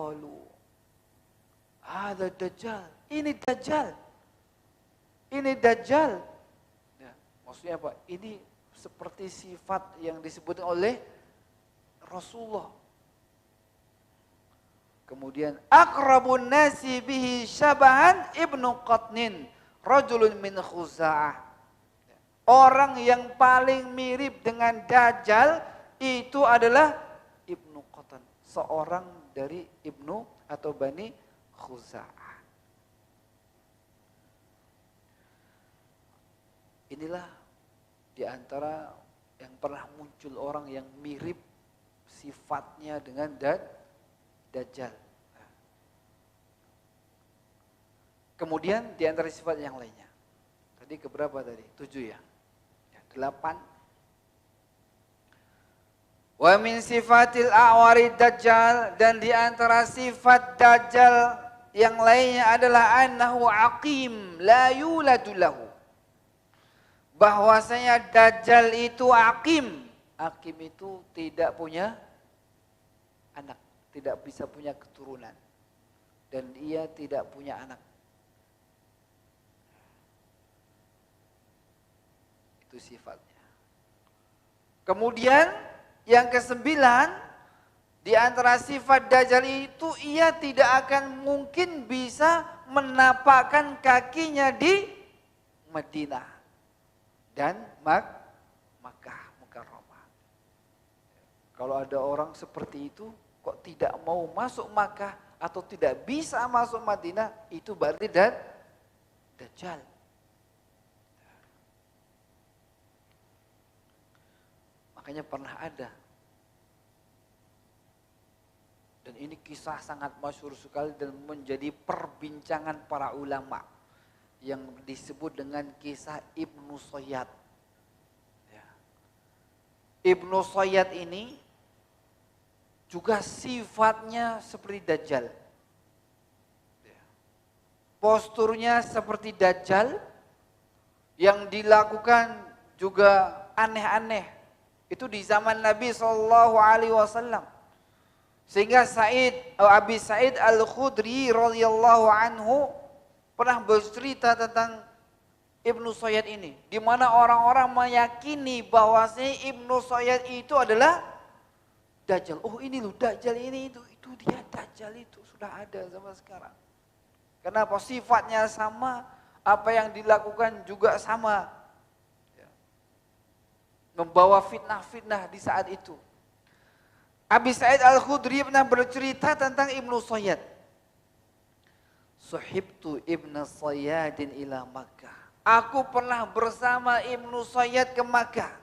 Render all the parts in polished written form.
qalu hadza dajjal. Ini dajjal. Ini dajjal. Ya, maksudnya apa? Ini seperti sifat yang disebutkan oleh Rasulullah. Kemudian aqrabun nasi bihi syabahan Ibnu Qatnin, rajulun min Khuza'ah. Orang yang paling mirip dengan Dajjal itu adalah Ibnu Qatn, seorang dari Ibnu atau Bani Khuza'ah. Inilah di antara yang pernah muncul orang yang mirip sifatnya dengan Dajjal. Kemudian di antara sifat yang lainnya. Tadi keberapa tadi? 7 ya? 8. Wa min sifatil a'wari Dajjal, dan di antara sifat Dajjal yang lainnya adalah annahu aqim la yuladu lahu. Bahwasanya Dajjal itu aqim. Aqim itu tidak punya anak, tidak bisa punya keturunan, dan ia tidak punya anak. Itu sifatnya. Kemudian yang ke-9, di antara sifat Dajjal itu ia tidak akan mungkin bisa menapakkan kakinya di Madinah dan Makkah Mukarramah. Kalau ada orang seperti itu kok tidak mau masuk Makkah atau tidak bisa masuk Madinah, itu berarti Dajjal. Makanya pernah ada, dan ini kisah sangat masyhur sekali dan menjadi perbincangan para ulama, yang disebut dengan kisah Ibnu Sayyad. Ya. Ibnu Sayyad ini juga sifatnya seperti Dajjal. Ya. Posturnya seperti Dajjal, yang dilakukan juga aneh-aneh. Itu di zaman Nabi SAW. Sehingga Abi Sa'id Al-Khudri radhiyallahu anhu pernah bercerita tentang Ibnu Sayyad ini, di mana orang-orang meyakini bahwasanya Ibnu Sayyad itu adalah Dajjal. Oh ini loh Dajjal ini, itu dia Dajjal, itu sudah ada zaman sekarang. Kenapa? Sifatnya sama, apa yang dilakukan juga sama. Membawa fitnah-fitnah di saat itu. Abi Sa'id Al-Khudri pernah bercerita tentang Ibnu Sayyad. Suhibtu Ibnu Sayyadin ila Makkah. Aku pernah bersama Ibnu Sayyad ke Makkah.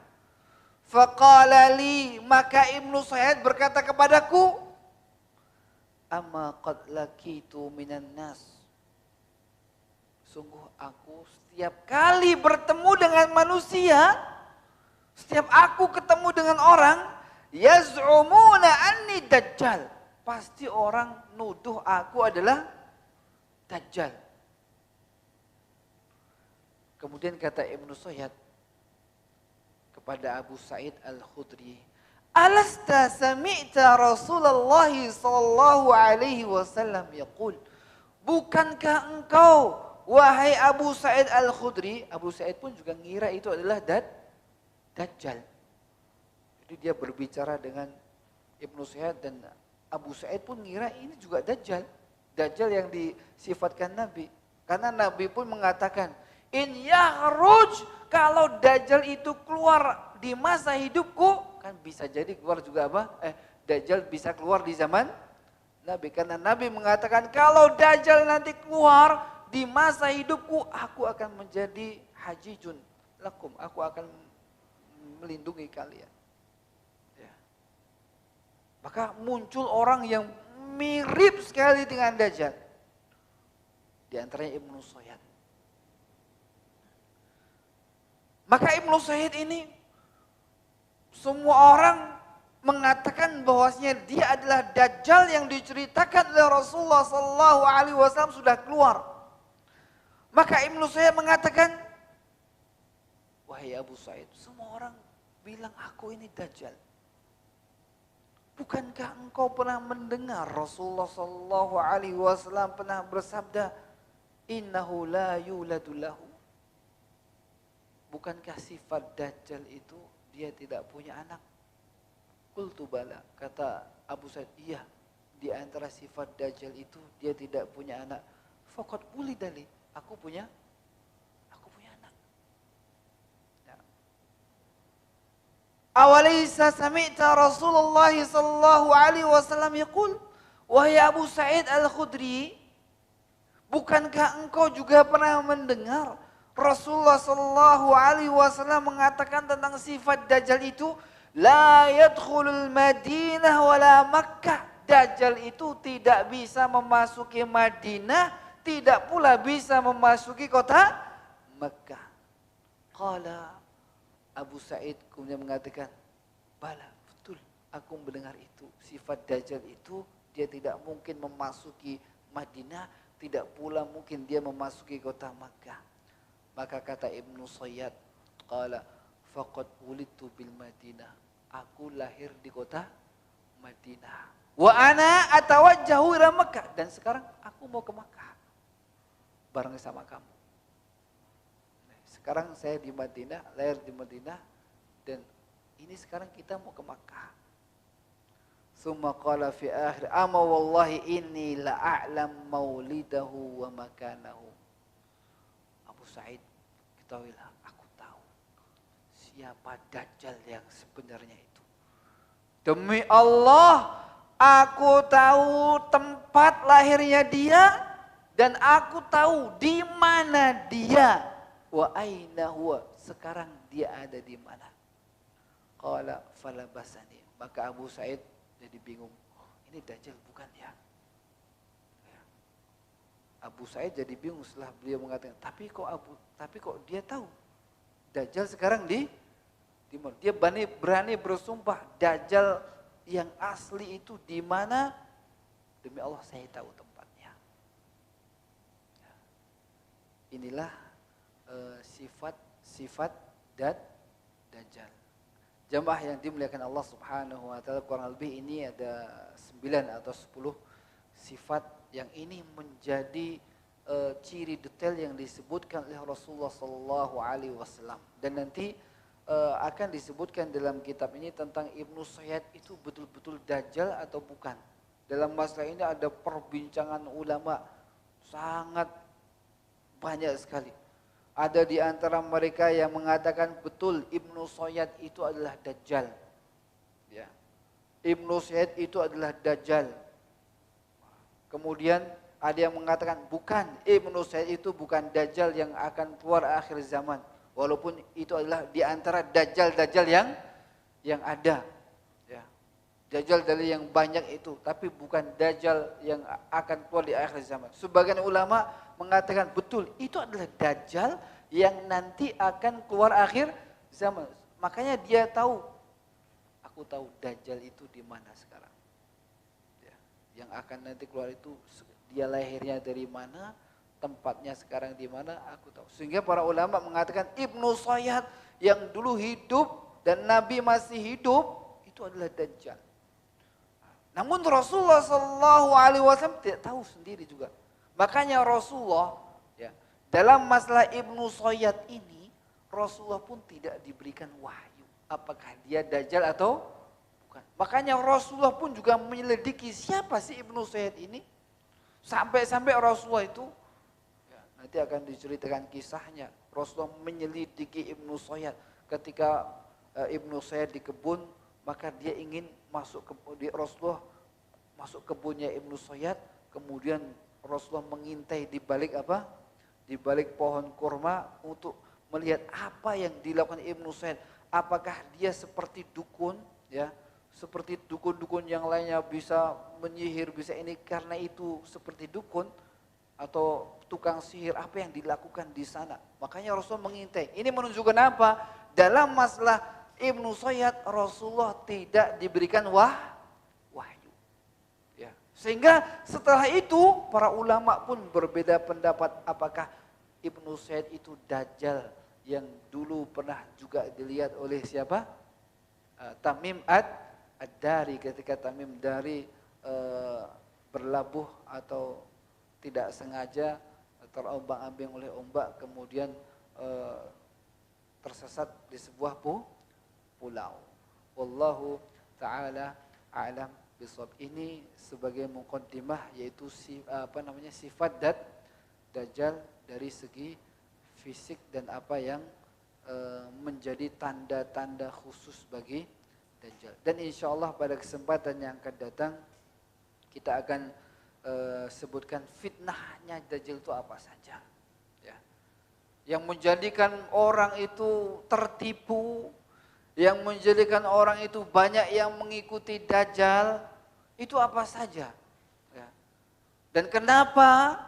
Faqala li, maka Ibnu Sayyad berkata kepadaku, amma qad laqitu minan nas. Sungguh aku setiap kali bertemu dengan manusia, setiap aku ketemu dengan orang, yaz'umuna anni Dajjal. Pasti orang nuduh aku adalah Dajjal. Kemudian kata Ibnu Sayyad kepada Abu Sa'id Al-Khudri, alasta sami'ta Rasulullah sallallahu alaihi wasallam yaqul, bukankah engkau wahai Abu Sa'id Al-Khudri? Abu Sa'id pun juga ngira itu adalah Dajjal. Jadi dia berbicara dengan Ibnu Sayyad, dan Abu Sa'id pun ngira ini juga Dajjal. Dajjal yang disifatkan Nabi. Karena Nabi pun mengatakan, in yakhruj, kalau Dajjal itu keluar di masa hidupku, kan bisa jadi keluar juga apa? Dajjal bisa keluar di zaman Nabi. Karena Nabi mengatakan kalau Dajjal nanti keluar di masa hidupku, aku akan menjadi hajijun lakum. Aku akan melindungi kalian. Ya. Maka muncul orang yang mirip sekali dengan Dajjal. Di antaranya Ibnu Sayyad. Maka Ibnu Sayyad ini semua orang mengatakan bahwasanya dia adalah Dajjal yang diceritakan oleh Rasulullah SAW sudah keluar. Maka Ibnu Sayyad mengatakan, wahai Abu Sa'id, semua orang bilang aku ini Dajjal. Bukankah engkau pernah mendengar Rasulullah sallallahu alaihi wasallam pernah bersabda, innahu la yuladu lahu. Bukankah sifat Dajjal itu dia tidak punya anak? Qultu bala, kata Abu Sa'id, iya, di antara sifat Dajjal itu dia tidak punya anak. Faqad ulidali, aku punya anak. Ya. Awalaysa sami'ta Rasulullah sallallahu alaihi wasallam yaqul, wahai Abu Sa'id Al-Khudri, bukankah engkau juga pernah mendengar Rasulullah sallallahu alaihi wasallam mengatakan tentang sifat Dajjal itu, la yadkhulul Madinah wala Makkah. Dajjal itu tidak bisa memasuki Madinah, tidak pula bisa memasuki kota Makkah. Qala Abu Sa'id kemudian mengatakan, bala, betul, aku mendengar itu. Sifat Dajjal itu dia tidak mungkin memasuki Madinah, tidak pula mungkin dia memasuki kota Makkah. Maka kata Ibnu Sayyad, qala faqad wulidtu bil Madinah. Aku lahir di kota Madinah. Wa ana atawajjahu ila Makkah, dan sekarang aku mau ke Makkah bareng sama kamu. Sekarang saya di Madinah, lahir di Madinah, dan ini sekarang kita mau ke Makkah. Summa qala fi akhir, ama wallahi inni la a'lam maulidahu wa makanahu. Abu Sa'id, ketahuilah, aku tahu siapa Dajjal yang sebenarnya itu. Demi Allah, aku tahu tempat lahirnya dia, dan aku tahu di mana dia. Wa aina huwa, sekarang dia ada di mana. Qala falabasani, maka Abu Sa'id jadi bingung. Ini Dajjal bukan ya? Abu Sa'id jadi bingung setelah beliau mengatakan, tapi kok dia tahu Dajjal sekarang di mana? Dia berani bersumpah Dajjal yang asli itu di mana? Demi Allah saya tahu tempatnya. Inilah sifat Dajjal. Jamaah yang dimuliakan Allah Subhanahu wa taala, kurang lebih ini ada 9 atau 10 sifat yang ini menjadi ciri detail yang disebutkan oleh Rasulullah sallallahu alaihi wasallam, dan nanti akan disebutkan dalam kitab ini tentang Ibnu Sayyad itu betul-betul Dajjal atau bukan. Dalam masalah ini ada perbincangan ulama sangat banyak sekali. Ada di antara mereka yang mengatakan betul Ibnu Sayyad itu adalah Dajjal. Ya. Ibnu Sayyad itu adalah Dajjal. Kemudian ada yang mengatakan bukan, Ibnu Sayyad itu bukan Dajjal yang akan keluar akhir zaman. Walaupun itu adalah di antara Dajjal yang ada. Ya. Dajjal dari yang banyak itu, tapi bukan Dajjal yang akan keluar di akhir zaman. Sebagian ulama mengatakan betul, itu adalah Dajjal yang nanti akan keluar akhir zaman. Makanya dia tahu, aku tahu Dajjal itu di mana sekarang. Ya. Yang akan nanti keluar itu, dia lahirnya dari mana, tempatnya sekarang di mana, aku tahu. Sehingga para ulama mengatakan Ibnu Sayyad yang dulu hidup dan Nabi masih hidup, itu adalah Dajjal. Namun Rasulullah Sallallahu Alaihi Wasallam tidak tahu sendiri juga. Makanya Rasulullah ya, dalam masalah Ibnu Sayyad ini, Rasulullah pun tidak diberikan wahyu. Apakah dia Dajjal atau bukan. Makanya Rasulullah pun juga menyelidiki siapa sih Ibnu Sayyad ini. Sampai-sampai Rasulullah itu, ya, nanti akan diceritakan kisahnya. Rasulullah menyelidiki Ibnu Sayyad. Ketika Ibnu Sayyad di kebun, maka dia ingin masuk ke Rasulullah, masuk kebunnya Ibnu Sayyad, kemudian Rasulullah mengintai di balik apa? Di balik pohon kurma untuk melihat apa yang dilakukan Ibnu Sayyad. Apakah dia seperti dukun, ya, seperti dukun-dukun yang lainnya bisa menyihir, bisa ini, karena itu seperti dukun atau tukang sihir, apa yang dilakukan di sana. Makanya Rasulullah mengintai. Ini menunjukkan apa? Dalam masalah Ibnu Sayyad, Rasulullah tidak diberikan wahyu. Sehingga setelah itu para ulama pun berbeda pendapat apakah Ibnu Sayyad itu Dajjal yang dulu pernah juga dilihat oleh siapa? Tamim ad-dari, ketika Tamim Dari berlabuh atau tidak sengaja terombang-ambing oleh ombak, kemudian tersesat di sebuah pulau. Wallahu ta'ala a'lam bishawab. Ini sebagai muqaddimah, yaitu sifat Dajjal dari segi fisik dan apa yang menjadi tanda-tanda khusus bagi Dajjal. Dan insya Allah pada kesempatan yang akan datang kita akan sebutkan fitnahnya Dajjal itu apa saja, ya. Yang menjadikan orang itu tertipu, yang menjadikan orang itu banyak yang mengikuti Dajjal, itu apa saja, ya. Dan kenapa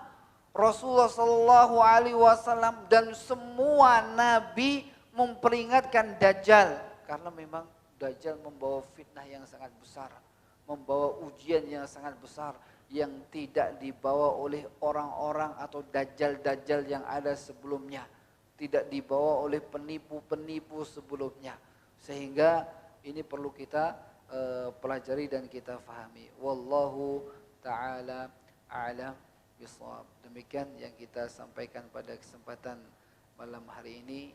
Rasulullah Shallallahu Alaihi Wasallam dan semua Nabi memperingatkan Dajjal? Karena memang Dajjal membawa fitnah yang sangat besar, membawa ujian yang sangat besar, yang tidak dibawa oleh orang-orang atau dajjal-dajjal yang ada sebelumnya, tidak dibawa oleh penipu-penipu sebelumnya. Sehingga ini perlu kita pelajari dan kita fahami. Wallahu ta'ala a'lam bishawab. Demikian yang kita sampaikan pada kesempatan malam hari ini,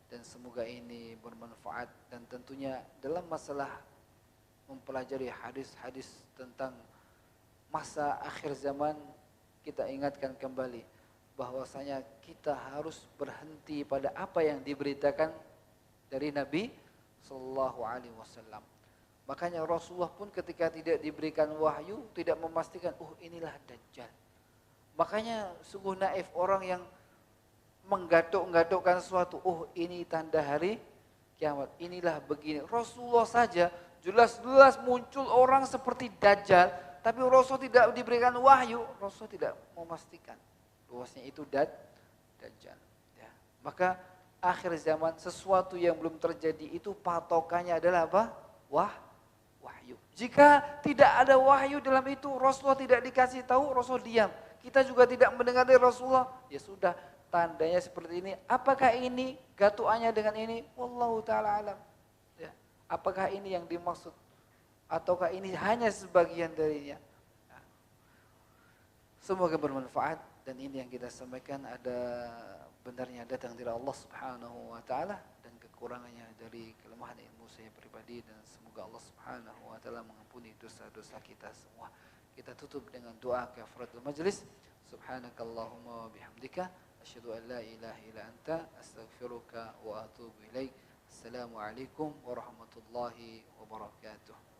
dan semoga ini bermanfaat. Dan tentunya dalam masalah mempelajari hadis-hadis tentang masa akhir zaman, kita ingatkan kembali bahwasanya kita harus berhenti pada apa yang diberitakan dari Nabi Sallallahu Alaihi Wasallam. Makanya Rasulullah pun ketika tidak diberikan wahyu tidak memastikan, inilah Dajjal. Makanya sungguh naif orang yang menggatuk-gatukkan sesuatu, ini tanda hari kiamat, inilah begini. Rasulullah saja jelas-jelas muncul orang seperti Dajjal, tapi Rasul tidak diberikan wahyu, Rasul tidak memastikan bahwasanya itu Dajjal. Ya. Maka akhir zaman sesuatu yang belum terjadi itu patokannya adalah apa? Wahyu. Jika tidak ada wahyu dalam itu, Rasulullah tidak dikasih tahu, Rasul diam. Kita juga tidak mendengar dari Rasulullah, ya sudah, tandanya seperti ini. Apakah ini gatuannya dengan ini? Wallahu ta'ala alam. Ya. Apakah ini yang dimaksud? Ataukah ini hanya sebagian darinya? Nah, semoga bermanfaat, dan ini yang kita sampaikan ada benarnya datang dari Allah Subhanahu wa taala, dan kekurangannya dari kelemahan ilmu saya pribadi, dan semoga Allah Subhanahu wa taala mengampuni dosa-dosa kita semua. Kita tutup dengan doa kafaratul majlis. Subhanakallahumma wa bihamdika asyhadu an la ilaha illa anta astaghfiruka wa atubu ilaik. Assalamualaikum warahmatullahi wabarakatuh.